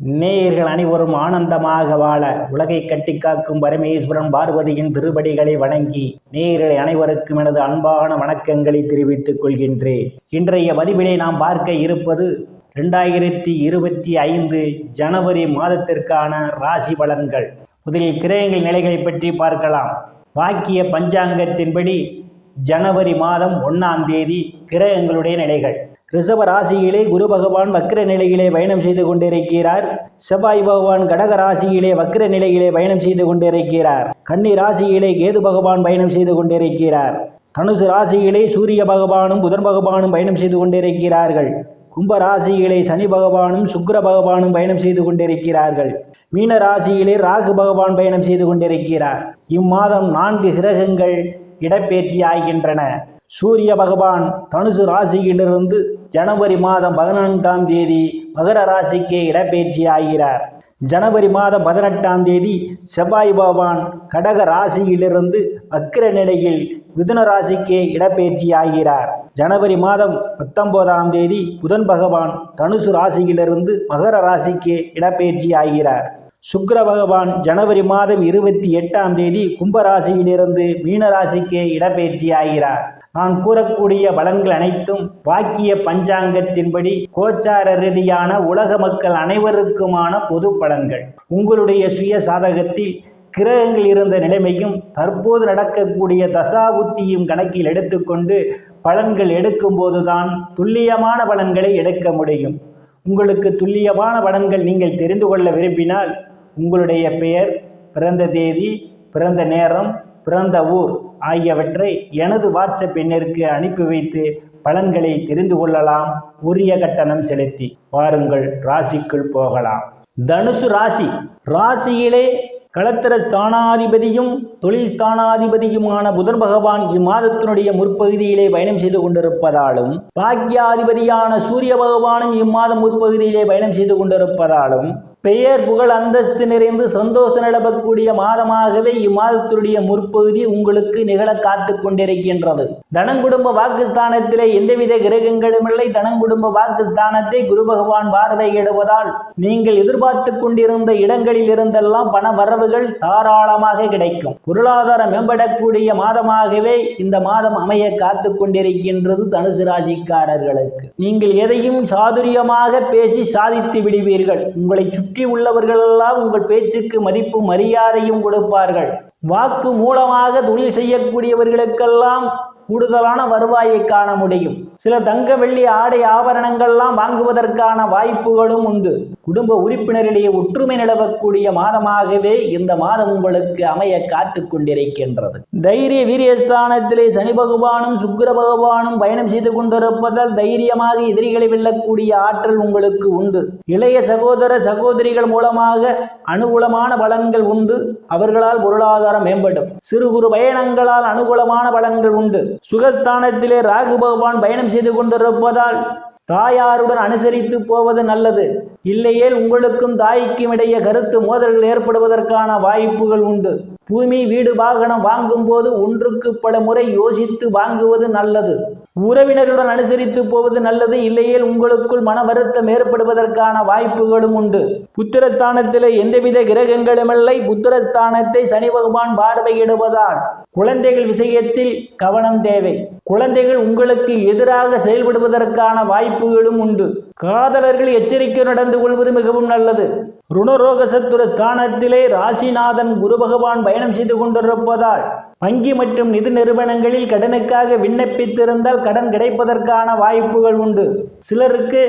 நேயர்கள் அனைவரும் ஆனந்தமாக வாழ உலகை கட்டி காக்கும் பரமேஸ்வரன் பார்வதியின் திருவடிகளை வணங்கி நேயர்கள் அனைவருக்கும் எனது அன்பான வணக்கங்களை தெரிவித்துக் கொள்கின்றேன். இன்றைய பதிவிலே நாம் பார்க்க இருப்பது 2025 ஜனவரி மாதத்திற்கான ராசி பலன்கள். முதலில் கிரகங்கள் நிலைகளை பற்றி பார்க்கலாம். வாக்கிய பஞ்சாங்கத்தின்படி ஜனவரி மாதம் 1ஆம் தேதி கிரகங்களுடைய நிலைகள். ரிஷப ராசியிலே குரு பகவான் வக்ர நிலையிலே பயணம் செய்து கொண்டிருக்கிறார். செவ்வாய் பகவான் கடக ராசியிலே வக்ர நிலையிலே பயணம் செய்து கொண்டிருக்கிறார். கன்னி ராசியிலே கேது பகவான் பயணம் செய்து கொண்டிருக்கிறார். தனுசு ராசியிலே சூரிய பகவானும் புதன் பகவானும் பயணம் செய்து கொண்டிருக்கிறார்கள். கும்ப ராசியிலே சனி பகவானும் சுக்கிர பகவானும் பயணம் செய்து கொண்டிருக்கிறார்கள். மீன ராசியிலே ராகு பகவான் பயணம் செய்து கொண்டிருக்கிறார். இம்மாதம் 4 கிரகங்கள் இடப்பெயர்ச்சி ஆகின்றன. சூரிய பகவான் தனுசு ராசியிலிருந்து ஜனவரி மாதம் 14ஆம் தேதி மகர ராசிக்கு இடப்பெயர்ச்சி ஆகிறார். ஜனவரி மாதம் 18ஆம் தேதி செவ்வாய் பகவான் கடக ராசியிலிருந்து வக்ர நிலையில் மிதுன ராசிக்கு இடப்பெயர்ச்சி ஆகிறார். ஜனவரி மாதம் 19ஆம் தேதி புதன் பகவான் தனுசு ராசியிலிருந்து மகர ராசிக்கு இடப்பெயர்ச்சி ஆகிறார். சுக்கிர பகவான் ஜனவரி மாதம் 28ஆம் தேதி கும்பராசியிலிருந்து மீன ராசிக்கு இடப்பெயர்ச்சி ஆகிறார். நான் கூறக்கூடிய பலன்கள் அனைத்தும் வாக்கிய பஞ்சாங்கத்தின்படி கோச்சார ரீதியான உலக மக்கள் அனைவருக்குமான பொது பலன்கள். உங்களுடைய சுய சாதகத்தில் கிரகங்கள் இருந்த நிலைமையும் தற்போது நடக்கக்கூடிய தசாபுத்தியும் கணக்கில் எடுத்துக்கொண்டு பலன்கள் எடுக்கும்போதுதான் துல்லியமான பலன்களை எடுக்க முடியும். உங்களுக்கு துல்லியமான பலன்கள் நீங்கள் தெரிந்து கொள்ள விரும்பினால் உங்களுடைய பெயர், பிறந்த தேதி, பிறந்த நேரம், பிறந்த ஊர் ஆகியவற்றை எனது வாட்ஸ்அப் எண்ணிற்கு அனுப்பி வைத்து பலன்களை தெரிந்து கொள்ளலாம். உரிய கட்டணம் செலுத்தி. வாருங்கள் ராசிக்குள் போகலாம். தனுசு ராசி. ராசியிலே களத்திர ஸ்தானாதிபதியும் தொழில் ஸ்தானாதிபதியுமான புதன் பகவான் இம்மாதத்தினுடைய முற்பகுதியிலே பயணம் செய்து கொண்டிருப்பதாலும் பாக்கியாதிபதியான சூரிய பகவானும் இம்மாதம் முற்பகுதியிலே பயணம் செய்து கொண்டிருப்பதாலும் பெயர் புகழ் அந்தஸ்து நிறைந்து சந்தோஷம் நிலவக்கூடிய மாதமாகவே இம்மாதத்துடைய முற்பகுதி உங்களுக்கு நிகழ காத்து கொண்டிருக்கின்றது. தனங்குடும்ப வாக்குஸ்தானத்திலே எந்தவித கிரகங்களும் இல்லை. தனங்குடும்ப வாக்குஸ்தானத்தை குரு பகவான் பார்வையிடுவதால் நீங்கள் எதிர்பார்த்து கொண்டிருந்த இடங்களில் இருந்தெல்லாம் பண வரவுகள் தாராளமாக கிடைக்கும். பொருளாதாரம் மேம்படக்கூடிய மாதமாகவே இந்த மாதம் அமைய காத்து கொண்டிருக்கின்றது. தனுசு ராசிக்காரர்களுக்கு நீங்கள் எதையும் சாதுரியமாக பேசி சாதித்து விடுவீர்கள். உங்களை சுற்றி உள்ளவர்களெல்லாம் உங்கள் பேச்சுக்கு மதிப்பு மரியாதையும் கொடுப்பார்கள். வாக்கு மூலமாக தொழில் செய்யக்கூடியவர்களுக்கெல்லாம் கூடுதலான வருவாயை காண முடியும். சில தங்க வெள்ளி ஆடை ஆபரணங்கள்லாம் வாங்குவதற்கான வாய்ப்புகளும் உண்டு. குடும்ப உறுப்பினரிடையே ஒற்றுமை நிலவக்கூடிய மாதமாகவே இந்த மாதம் உங்களுக்கு அமைய காத்து கொண்டிருக்கின்றது. தைரிய வீரியஸ்தானத்திலே சனி பகவானும் சுக்கிர பகவானும் பயணம் செய்து கொண்டிருப்பதால் தைரியமாக எதிரிகளை வெல்லக்கூடிய ஆற்றல் உங்களுக்கு உண்டு. இளைய சகோதர சகோதரிகள் மூலமாக அனுகூலமான பலன்கள் உண்டு. அவர்களால் பொருளாதாரம் மேம்படும். சிறு குறு பயணங்களால் அனுகூலமான பலன்கள் உண்டு. சுகஸ்தானத்திலே ராகு பகவான் பயணம் செய்து கொண்டிருப்பதால் தாயாருடன் அனுசரித்து போவது நல்லது. இல்லையேல் உங்களுக்கும் தாய்க்கும் இடையே கருத்து மோதல்கள் ஏற்படுவதற்கான வாய்ப்புகள் உண்டு. பூமி, வீடு, வாகனம் வாங்கும் போது ஒன்றுக்கு பல முறை யோசித்து வாங்குவது நல்லது. உறவினருடன் அனுசரித்து போவது நல்லது. இல்லையேல் உங்களுக்குள் மன வருத்தம் ஏற்படுவதற்கான வாய்ப்புகளும் உண்டு. புத்திரஸ்தானத்திலே எந்தவித கிரகங்களும் இல்லை. புத்திரஸ்தானத்தை சனி பகவான் பார்வையிடுவதால் குழந்தைகள் விஷயத்தில் கவனம் தேவை. குழந்தைகள் உங்களுக்கு எதிராக செயல்படுவதற்கான வாய்ப்புகளும் உண்டு. காதலர்கள் எச்சரிக்கை நடந்து கொள்வது மிகவும் நல்லது. ருணரோக சத்துர ஸ்தானத்திலே ராசிநாதன் குரு பகவான் பயணம் செய்து கொண்டிருப்பதால் வங்கி மற்றும் நிதி நிறுவனங்களில் கடனுக்காக விண்ணப்பித்திருந்தால் கடன் கிடைப்பதற்கான வாய்ப்புகள் உண்டு. சிலருக்கு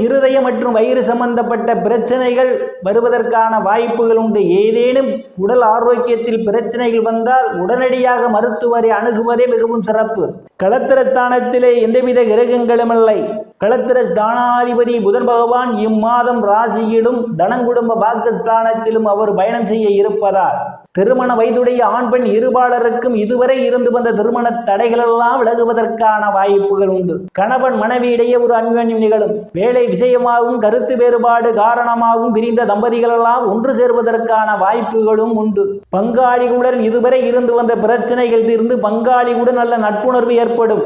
இருதயம் மற்றும் வயிறு சம்பந்தப்பட்ட பிரச்சனைகள் வருவதற்கான வாய்ப்புகள் உண்டு. ஏதேனும் உடல் ஆரோக்கியத்தில் பிரச்சனைகள் வந்தால் உடனடியாக மருத்துவரை அணுகுவதே மிகவும் சிறப்பு. களத்திர ஸ்தானத்திலே எந்தவித கிரகங்களும் இல்லை. களத்திர ஸ்தானாதிபதி புதன் பகவான் இம்மாதம் ராசியிலும் தனங்குடும்ப பாக்கியஸ்தானத்திலும் அவர் பயணம் செய்ய இருப்பதால் திருமண வயதுடைய ஆண் பெண் இருபாலருக்கும் இதுவரை இருந்து வந்த திருமண தடைகளெல்லாம் விலகுவதற்கான வாய்ப்புகள் உண்டு. கணவன் மனைவியிடையே ஒரு அந்யோன்யம் நிகழும். வேலை விஷயமாகவும் கருத்து வேறுபாடு காரணமாகவும் பிரிந்த தம்பதிகளெல்லாம் ஒன்று சேர்வதற்கான வாய்ப்புகளும் உண்டு. பங்காளிகளுடன் இதுவரை இருந்து வந்த பிரச்சனைகள் தீர்ந்து பங்காளியுடன் நல்ல நட்புணர்வு ஏற்படும்.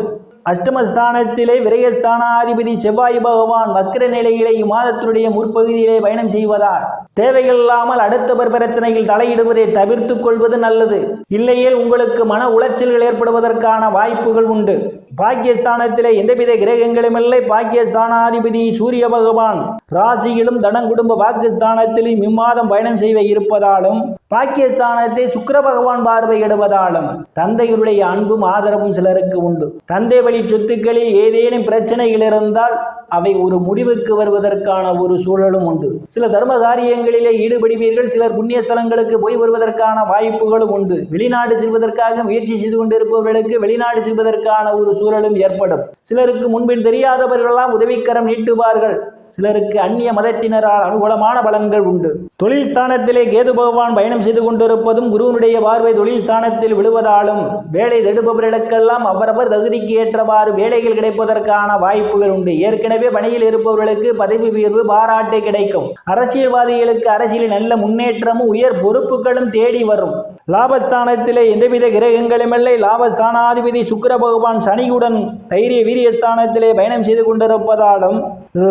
அஷ்டமஸ்தானத்திலே விரயஸ்தானாதிபதி செவ்வாய் பகவான் வக்ர நிலையிலே இம்மாதத்தினுடைய முற்பகுதியிலே பயணம் செய்வதால் தேவைகள் இல்லாமல் அடுத்தவர் பிரச்சனையில் தலையிடுவதை தவிர்த்து கொள்வது நல்லது. இல்லையேல் உங்களுக்கு மன உளைச்சல்கள் ஏற்படுவதற்கான வாய்ப்புகள் உண்டு. பாக்கியஸ்தானத்திலே எந்தவித கிரகங்களும் இல்லை. பாக்கியஸ்தானாதிபதி சூரிய பகவான் ராசியிலும் தனம் குடும்ப பாக்கியஸ்தானத்திலும் இம்மாதம் பயணம் செய்ய இருப்பதாலும் பாக்கியஸ்தானத்தை சுக்கிர பகவான் பார்வையிடுவதாலும் தந்தைகளுடைய அன்பும் ஆதரவும் சிலருக்கு உண்டு. தந்தை வழி சொத்துக்களில் ஏதேனும் பிரச்சனைகள் இருந்தால் அவை ஒரு முடிவுக்கு வருவதற்கான ஒரு சூழலும் உண்டு. சில தர்ம காரியங்களிலே ஈடுபடுவீர்கள். சிலர் புண்ணிய ஸ்தலங்களுக்கு போய் வருவதற்கான வாய்ப்புகளும் உண்டு. வெளிநாடு செல்வதற்காக முயற்சி செய்து கொண்டிருப்பவர்களுக்கு வெளிநாடு செல்வதற்கான ஒரு சூழலும் ஏற்படும். சிலருக்கு முன்பின் தெரியாதவர்களெல்லாம் உதவிக்கரம் நீட்டுவார்கள். சிலருக்கு அந்நிய மதத்தினரால் அனுகூலமான பலன்கள் உண்டு. தொழில் ஸ்தானத்திலே கேது பகவான் பயணம் செய்து கொண்டிருப்பதும் குருவனுடைய பார்வை தொழில் ஸ்தானத்தில் விழுவதாலும் வேலை தேடுபவர்களுக்கெல்லாம் அவரவர் தகுதிக்கு ஏற்றவாறு வேலைகள் கிடைப்பதற்கான வாய்ப்புகள் உண்டு. ஏற்கனவே பணியில் இருப்பவர்களுக்கு பதவி உயர்வு பாராட்டு கிடைக்கும். அரசியல்வாதிகளுக்கு அரசியலில் நல்ல முன்னேற்றமும் உயர் பொறுப்புகளும் தேடி வரும். லாபஸ்தானத்திலே எந்தவித கிரகங்களும் இல்லை. லாபஸ்தானாதிபதி சுக்கிர பகவான் சனியுடன் தைரிய வீரியஸ்தானத்திலே பயணம் செய்து கொண்டிருப்பதாலும்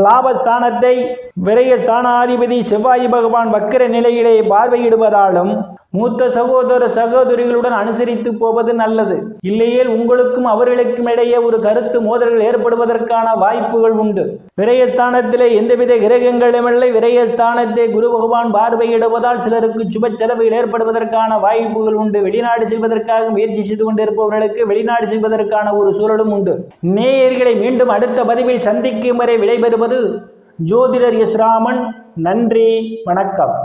லாபஸ்தானத்தை விரயஸ்தானாதிபதி செவ்வாய் பகவான் வக்கிர நிலையிலே பார்வையிடுவதாலும் மூத்த சகோதர சகோதரிகளுடன் அனுசரித்து போவது நல்லது. இல்லையேல் உங்களுக்கும் அவர்களுக்கும் இடையே ஒரு கருத்து மோதல்கள் ஏற்படுவதற்கான வாய்ப்புகள் உண்டு. விரயஸ்தானத்திலே எந்தவித கிரகங்களும் இல்லை. விரயஸ்தானத்தை குரு பகவான் பார்வையிடுவதால் சிலருக்கு சுப செலவுகள் ஏற்படுவதற்கான வாய்ப்புகள் உண்டு. வெளிநாடு செல்வதற்காக முயற்சி செய்து கொண்டிருப்பவர்களுக்கு வெளிநாடு செல்வதற்கான ஒரு சூழலும் உண்டு. நேயர்களை மீண்டும் அடுத்த பதிவில் சந்திக்கும் வரை விடைபெறுவது ஜோதிடர் எஸ் ராமன். நன்றி, வணக்கம்.